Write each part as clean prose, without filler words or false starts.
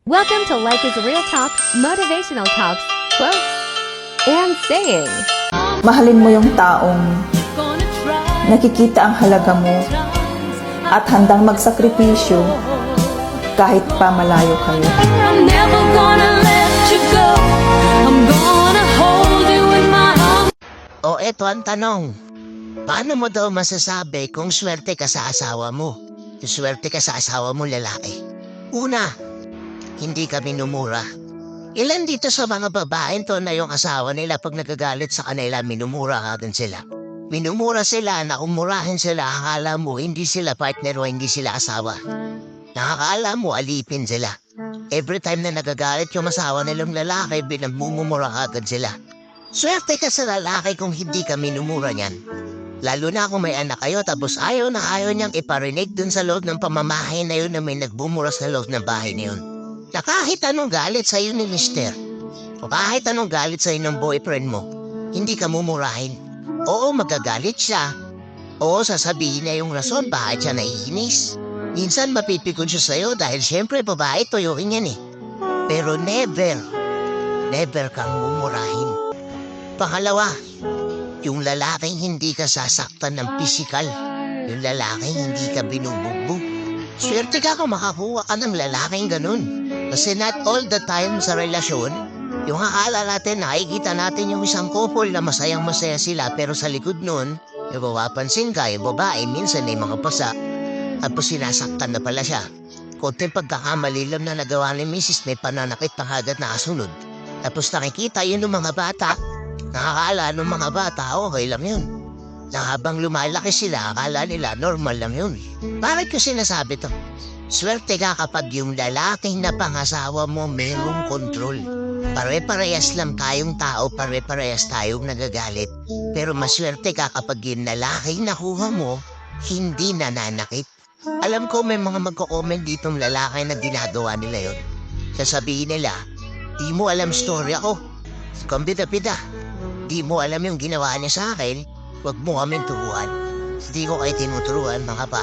Welcome to Life is Real Talk, Motivational Talks, Quotes, and Saying. Mahalin mo yung taong nakikita ang halaga mo at handang magsakripisyo kahit pa malayo kayo. I'm never gonna let you go. I'm gonna hold you in my arms. O eto ang tanong. Paano mo daw masasabi kung swerte ka sa asawa mo? Kung swerte ka sa asawa mo lalaki? Una, hindi ka minumura. Ilan dito sa mga babae to na yung asawa nila pag nagagalit sa kanila, minumura agad sila. Minumura sila na umurahin sila, akala mo hindi sila partner o hindi sila asawa. Nakakaala mo alipin sila. Every time na nagagalit yung asawa nilang lalaki, binamumura agad sila. Swerte ka sa lalaki kung hindi ka minumura niyan. Lalo na kung may anak kayo tapos ayaw niyang iparinig dun sa loob ng pamamahay na yun na may nagbumura sa loob ng bahay na yun. Na kahit anong galit sa'yo ni mister, o kahit anong galit sa'yo ng boyfriend mo, hindi ka mumurahin. Oo, magagalit siya. Oo, sasabihin niya yung rason bakit siya naiinis. Minsan mapipikon siya sa'yo dahil syempre babae tuyuin yan eh. Pero never kang mumurahin. Pangalawa, yung lalaking hindi ka sasaktan ng pisikal. Yung lalaking hindi ka binubugbog. Swerte ka kung makakuha ka ng lalaking ganun. Kasi not all the time sa relasyon, yung akala natin, nakikita natin yung isang couple na masayang-masaya sila pero sa likod nun, yung mapapansin ka, yung babae minsan ay mga pasa. Tapos sinasaktan na pala siya. Konting pagkakamali lang na nagawa ni Mrs. may pananakit pa agad na kasunod. Tapos nakikita yun ng mga bata. Nakakala ng mga bata, okay lang yun. Na habang lumalaki sila, akala nila normal lang yun. Bakit ko sinasabi to? Swerte ka kapag yung lalaking na pangasawa mo mayroong kontrol. Pare-parehas lang tayong tao, pare-parehas tayong nagagalit. Pero maswerte ka kapag yung lalaking nakuha mo, hindi nananakit. Alam ko may mga magko-comment ditong lalaki na ginagawa nila yun. Sasabihin nila, di mo alam story ako. Kumbida-bida. Di mo alam yung ginawa niya sa akin, huwag mo kaming turuan. Hindi ko kayo tinuturuan mga pa.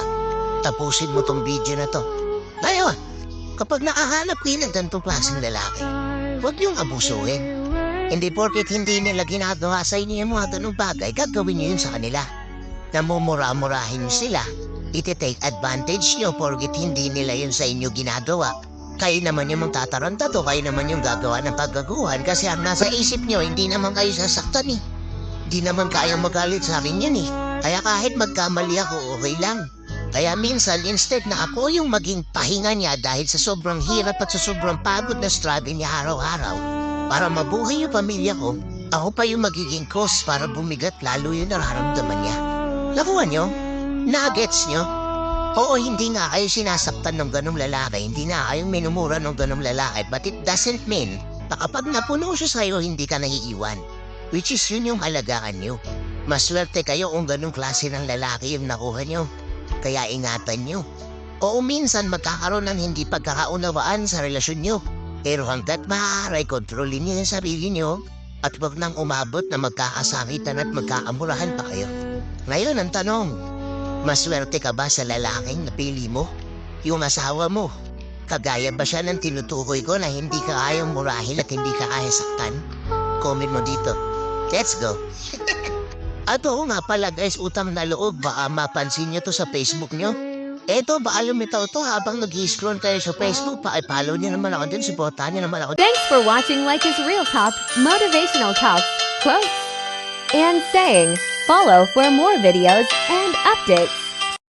Tapusin mo tong video na to. Ngayon, kapag nakahanap kayo ng ganitong klaseng lalaki, huwag niyong abusuhin. Hindi porket hindi nila ginagawa sa inyo yung mga ganung bagay, gagawin niyo yun sa kanila. Namumura-murahin niyo sila. Iti-take advantage niyo porket hindi nila yun sa inyo ginagawa. Kayo naman yung magtataranta to, kayo naman yung gagawa ng paggaguhan kasi ang nasa isip nyo, hindi naman kayo sasaktan eh. Hindi naman kayang magalit sa akin yan eh. Kaya kahit magkamali ako, okay lang. Kaya minsan, instead na ako yung maging pahinga niya dahil sa sobrang hirap at sa sobrang pagod na struggle niya araw-araw, para mabuhay yung pamilya ko, ako pa yung magiging cause para bumigat lalo yung nararamdaman niya. Nakuha nyo? Nuggets nyo? Oo, hindi nga kayo sinasaktan ng ganong lalaki, hindi nga kayong minumura ng ganong lalaki, but it doesn't mean na kapag napuno siya sa'yo, hindi ka naiiwan. Which is yun yung halagaan nyo. Maswerte kayo kung ganong klase ng lalaki yung nakuha nyo. Kaya ingatan nyo. Oo, minsan magkakaroon ng hindi pagkakaunawaan sa relasyon nyo. Pero hanggat maaari, kontrolin nyo yung sarili nyo at huwag nang umabot na magkakasakitan at magkakamurahan pa kayo. Ngayon ang tanong, maswerte ka ba sa lalaking napili mo? Yung asawa mo, kagaya ba siya ng tinutukoy ko na hindi ka kayang murahin at hindi ka kaya saktan? Comment mo dito. Let's go! At oo nga pala guys, utang na loob, baka mapansin nyo to sa Facebook nyo. Eto, baka lumitaw to habang nag-i-scroll kayo sa Facebook, pa-follow nyo naman ako din, supportahan nyo naman ako. Thanks for watching Life is Real Talk, Motivational Talks, Quotes, and Saying. Follow for more videos and updates.